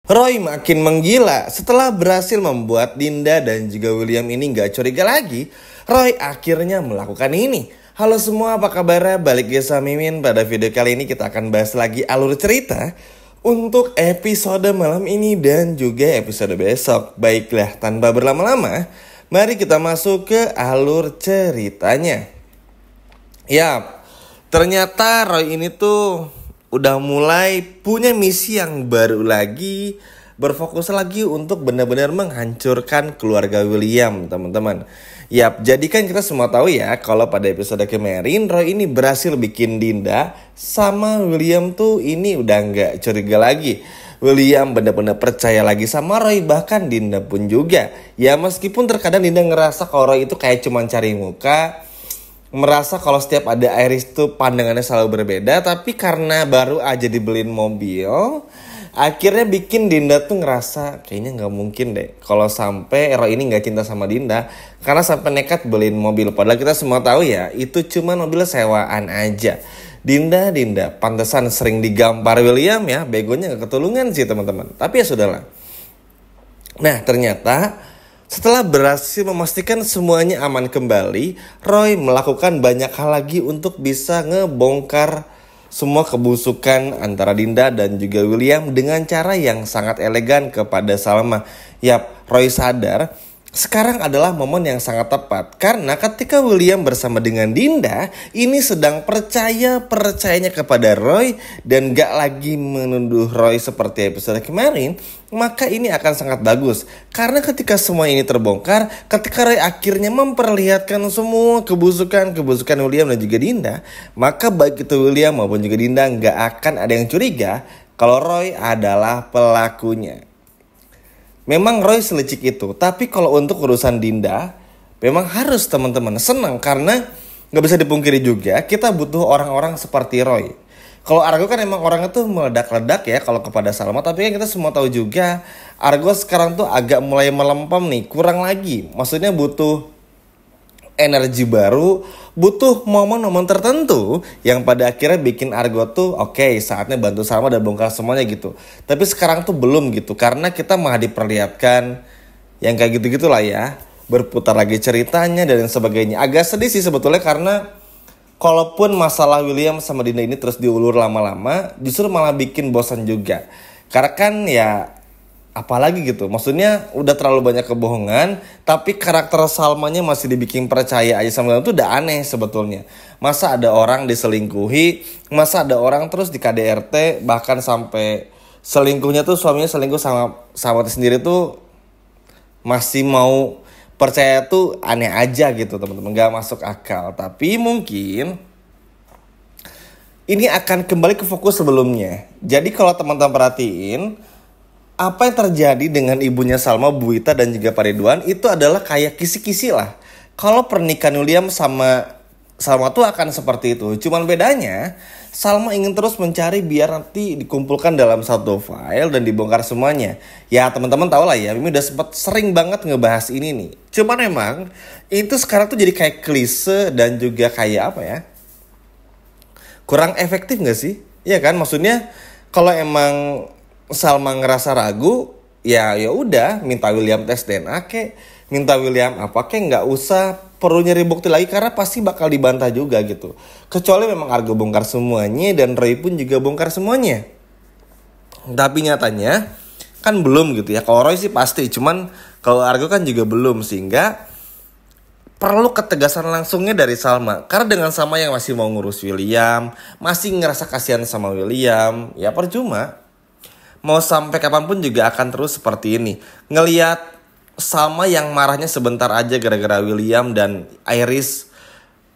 Roy makin menggila setelah berhasil membuat Dinda dan juga William ini gak curiga lagi. Roy akhirnya melakukan ini. Halo semua, apa kabar? Balik lagi sama Mimin. Pada video kali ini kita akan bahas lagi alur cerita untuk episode malam ini dan juga episode besok. Baiklah, tanpa berlama-lama, mari kita masuk ke alur ceritanya. Yap, ternyata Roy ini tuh udah mulai punya misi yang baru lagi, berfokus lagi untuk benar-benar menghancurkan keluarga William, teman-teman. Yap, jadi kan kita semua tahu ya kalau pada episode kemarin Roy ini berhasil bikin Dinda sama William tuh ini udah nggak curiga lagi. William benar-benar percaya lagi sama Roy, bahkan Dinda pun juga. Ya meskipun terkadang Dinda ngerasa kalau Roy itu kayak cuman cari muka, merasa kalau setiap ada Iris tuh pandangannya selalu berbeda. Tapi karena baru aja dibeliin mobil, akhirnya bikin Dinda tuh ngerasa kayaknya gak mungkin deh kalau sampai Roy ini gak cinta sama Dinda, karena sampai nekat beliin mobil. Padahal kita semua tahu ya itu cuma mobil sewaan aja. Dinda pantesan sering digampar William ya. Begonya gak ketulungan sih teman-teman. Tapi ya sudahlah. Nah ternyata setelah berhasil memastikan semuanya aman kembali, Roy melakukan banyak hal lagi untuk bisa ngebongkar semua kebusukan antara Dinda dan juga William dengan cara yang sangat elegan kepada Salma. Yap, Roy sadar sekarang adalah momen yang sangat tepat, karena ketika William bersama dengan Dinda ini sedang percayanya kepada Roy dan gak lagi menuduh Roy seperti episode kemarin, maka ini akan sangat bagus. Karena ketika semua ini terbongkar, ketika Roy akhirnya memperlihatkan semua kebusukan William dan juga Dinda, maka baik itu William maupun juga Dinda gak akan ada yang curiga kalau Roy adalah pelakunya. Memang Roy selicik itu, tapi kalau untuk urusan Dinda, memang harus teman-teman senang, karena gak bisa dipungkiri juga kita butuh orang-orang seperti Roy. Kalau Argo kan emang orangnya tuh meledak-ledak ya kalau kepada Salma, tapi kan kita semua tahu juga Argo sekarang tuh agak mulai melempem nih, kurang lagi. Maksudnya butuh energi baru, butuh momen-momen tertentu yang pada akhirnya bikin Argo tuh oke, saatnya bantu Salma dan bongkar semuanya gitu. Tapi sekarang tuh belum gitu, karena kita malah diperlihatkan yang kayak gitu-gitu lah ya, berputar lagi ceritanya dan sebagainya. Agak sedih sih sebetulnya, karena kalaupun masalah William sama Dinda ini terus diulur lama-lama, justru malah bikin bosan juga. Karena kan ya apalagi gitu, maksudnya udah terlalu banyak kebohongan, tapi karakter Salmanya masih dibikin percaya aja sama itu udah aneh sebetulnya. Masa ada orang diselingkuhi, masa ada orang terus di KDRT, bahkan sampai selingkuhnya tuh suaminya selingkuh sama sahabatnya sendiri tuh masih mau percaya tuh aneh aja gitu teman-teman, gak masuk akal. Tapi mungkin ini akan kembali ke fokus sebelumnya. Jadi kalau teman-teman perhatiin, apa yang terjadi dengan ibunya Salma, Bu Wita dan juga Pak Ridwan itu adalah kayak kisi-kisi lah. Kalau pernikahan William sama Salma tuh akan seperti itu. Cuman bedanya Salma ingin terus mencari biar nanti dikumpulkan dalam satu file dan dibongkar semuanya. Ya teman-teman tahu lah ya, Mimi udah sempat sering banget ngebahas ini nih. Cuman emang itu sekarang tuh jadi kayak klise dan juga kayak apa ya, kurang efektif gak sih? Iya kan, maksudnya kalau emang Salma ngerasa ragu, ya udah minta William tes DNA kek, minta William apa kek, nggak usah perlu nyari bukti lagi karena pasti bakal dibantah juga gitu. Kecuali memang Argo bongkar semuanya dan Roy pun juga bongkar semuanya. Tapi nyatanya kan belum gitu ya. Kalau Roy sih pasti, cuman kalau Argo kan juga belum, sehingga perlu ketegasan langsungnya dari Salma. Karena dengan Salma yang masih mau ngurus William, masih ngerasa kasihan sama William, ya percuma. Mau sampai kapanpun juga akan terus seperti ini. Ngelihat Salma yang marahnya sebentar aja gara-gara William dan Iris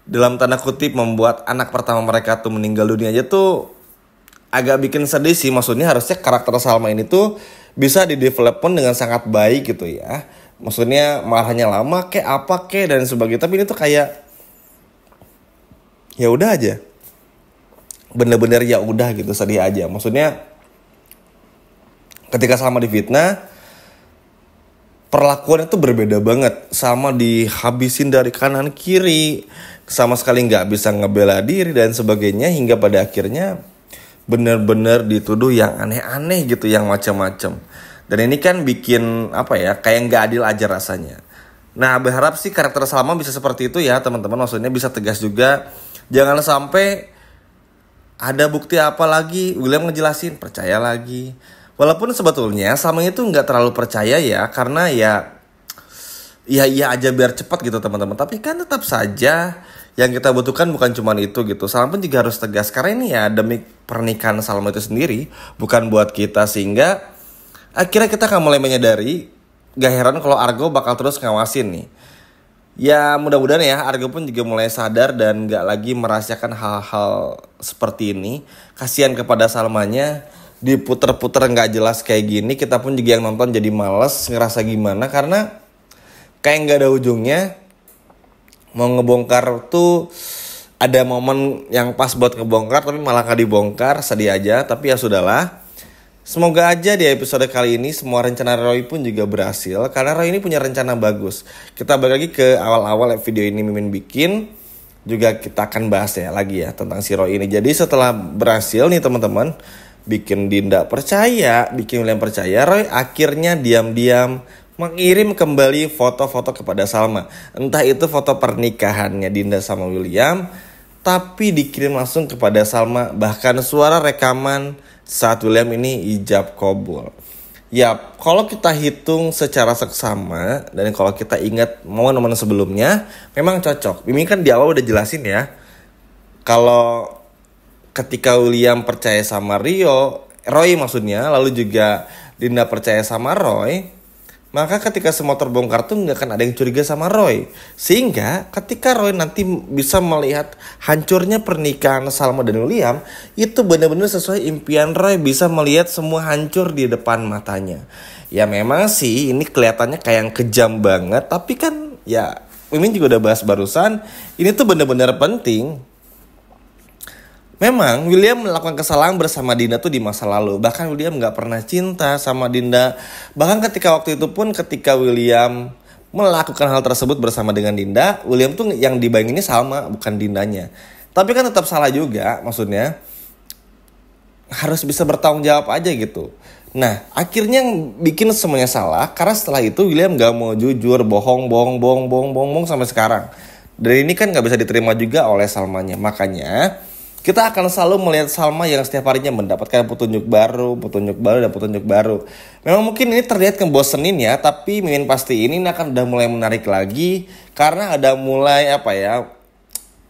dalam tanda kutip membuat anak pertama mereka tuh meninggal dunia aja tuh agak bikin sedih sih. Maksudnya harusnya karakter Salma ini tuh bisa didevelopment dengan sangat baik gitu ya. Maksudnya marahnya lama kayak apa kayak dan sebagainya. Tapi ini tuh kayak ya udah aja. Bener-bener ya udah gitu, sedih aja. Maksudnya ketika Salma difitnah, perlakuan itu berbeda banget. Salma dihabisin dari kanan kiri, sama sekali nggak bisa ngebela diri dan sebagainya, hingga pada akhirnya bener-bener dituduh yang aneh-aneh gitu, yang macam-macam. Dan ini kan bikin apa ya, kayak nggak adil aja rasanya. Nah, berharap sih karakter Salma bisa seperti itu ya teman-teman, maksudnya bisa tegas juga. Jangan sampai ada bukti apa lagi, William ngejelasin, percaya lagi. Walaupun sebetulnya Salma itu nggak terlalu percaya ya, karena ya iya aja biar cepat gitu teman-teman. Tapi kan tetap saja yang kita butuhkan bukan cuma itu gitu. Salma pun juga harus tegas, karena ini ya demi pernikahan Salma itu sendiri, bukan buat kita. Sehingga akhirnya kita akan mulai menyadari, gak heran kalau Argo bakal terus ngawasin nih. Ya mudah-mudahan ya Argo pun juga mulai sadar dan gak lagi merasakan hal-hal seperti ini. Kasihan kepada Salmanya, diputer-puter gak jelas kayak gini. Kita pun juga yang nonton jadi males ngerasa gimana, karena kayak gak ada ujungnya. Mau ngebongkar tuh ada momen yang pas buat ngebongkar, tapi malah gak dibongkar, sedih aja. Tapi ya sudahlah. Semoga aja di episode kali ini semua rencana Roy pun juga berhasil, karena Roy ini punya rencana bagus. Kita balik lagi ke awal-awal video ini Mimin bikin, juga kita akan bahas ya lagi ya tentang si Roy ini. Jadi setelah berhasil nih teman-teman, bikin Dinda percaya, bikin William percaya, Roy akhirnya diam-diam mengirim kembali foto-foto kepada Salma. Entah itu foto pernikahannya Dinda sama William, tapi dikirim langsung kepada Salma. Bahkan suara rekaman saat William ini ijab kabul. Ya, kalau kita hitung secara seksama dan kalau kita ingat momen-momen sebelumnya, memang cocok. Mimi kan di awal udah jelasin ya, kalau ketika William percaya sama Roy maksudnya, lalu juga Dinda percaya sama Roy, maka ketika semua terbongkar tuh gak akan ada yang curiga sama Roy. Sehingga ketika Roy nanti bisa melihat hancurnya pernikahan Salma dan William, itu benar-benar sesuai impian Roy, bisa melihat semua hancur di depan matanya. Ya memang sih ini kelihatannya kayak yang kejam banget, tapi kan ya Mimin juga udah bahas barusan, ini tuh benar-benar penting. Memang William melakukan kesalahan bersama Dinda tuh di masa lalu. Bahkan William gak pernah cinta sama Dinda. Bahkan ketika waktu itu pun ketika William melakukan hal tersebut bersama dengan Dinda, William tuh yang dibayanginnya Salma, bukan Dindanya. Tapi kan tetap salah juga, maksudnya harus bisa bertanggung jawab aja gitu. Nah akhirnya yang bikin semuanya salah, karena setelah itu William gak mau jujur, bohong sampai sekarang. Dan ini kan gak bisa diterima juga oleh Salmanya. Makanya kita akan selalu melihat Salma yang setiap harinya mendapatkan petunjuk baru. Memang mungkin ini terlihat ngebosenin ya, tapi Mimin pasti ini akan udah mulai menarik lagi, karena ada mulai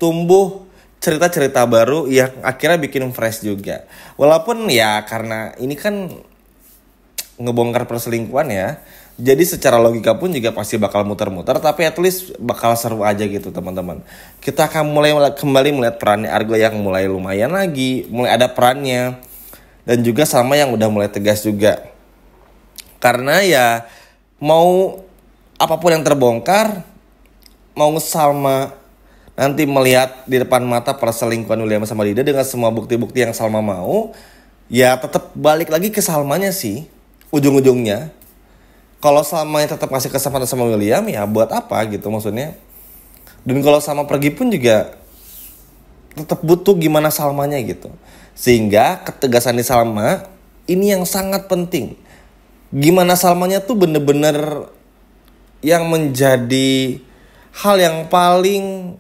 tumbuh cerita-cerita baru yang akhirnya bikin fresh juga. Walaupun ya karena ini kan ngebongkar perselingkuhan ya, jadi secara logika pun juga pasti bakal muter-muter, tapi at least bakal seru aja gitu teman-teman. Kita akan kembali melihat perannya Argo yang mulai lumayan lagi, mulai ada perannya. Dan juga Salma yang udah mulai tegas juga. Karena ya mau apapun yang terbongkar, mau Salma nanti melihat di depan mata perselingkuhan William sama Dinda dengan semua bukti-bukti yang Salma mau, ya tetap balik lagi ke Salmanya sih ujung-ujungnya. Kalau Salmanya tetap kasih kesempatan sama William, ya buat apa gitu maksudnya. Dan kalau Salma pergi pun juga tetap butuh gimana Salmanya gitu. Sehingga ketegasan di Salma ini yang sangat penting. Gimana Salmanya tuh bener-bener yang menjadi hal yang paling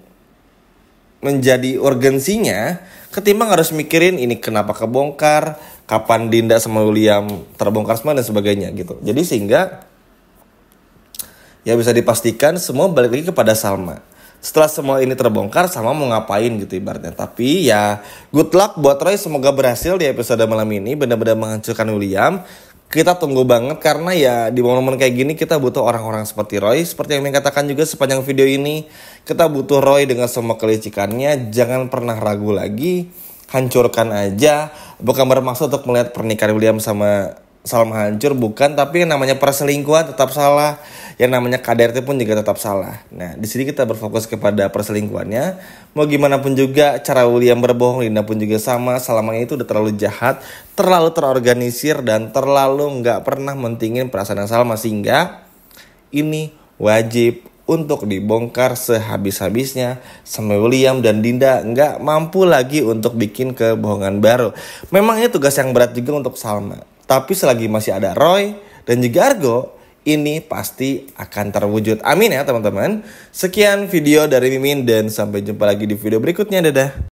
menjadi urgensinya, ketimbang harus mikirin ini kenapa kebongkar, kapan Dinda sama William terbongkar semua dan sebagainya gitu. Jadi sehingga ya bisa dipastikan semua balik lagi kepada Salma. Setelah semua ini terbongkar, Salma mau ngapain gitu ibaratnya. Tapi ya good luck buat Roy, semoga berhasil di episode malam ini, benar-benar menghancurkan William. Kita tunggu banget karena ya di momen-momen kayak gini kita butuh orang-orang seperti Roy. Seperti yang katakan juga sepanjang video ini, kita butuh Roy dengan semua kelicikannya. Jangan pernah ragu lagi, hancurkan aja. Bukan bermaksud untuk melihat pernikahan William sama Salma hancur, bukan, tapi yang namanya perselingkuhan tetap salah, yang namanya KDRT pun juga tetap salah. Nah, di sini kita berfokus kepada perselingkuhannya. Mau gimana pun juga cara William berbohong, Dinda pun juga sama. Salmanya itu udah terlalu jahat, terlalu terorganisir, dan terlalu nggak pernah mentingin perasaan Salma, sehingga ini wajib untuk dibongkar sehabis-habisnya sampai William dan Dinda nggak mampu lagi untuk bikin kebohongan baru. Memang ini tugas yang berat juga untuk Salma. Tapi selagi masih ada Roy dan juga Argo, ini pasti akan terwujud. Amin ya teman-teman. Sekian video dari Mimin dan sampai jumpa lagi di video berikutnya. Dadah.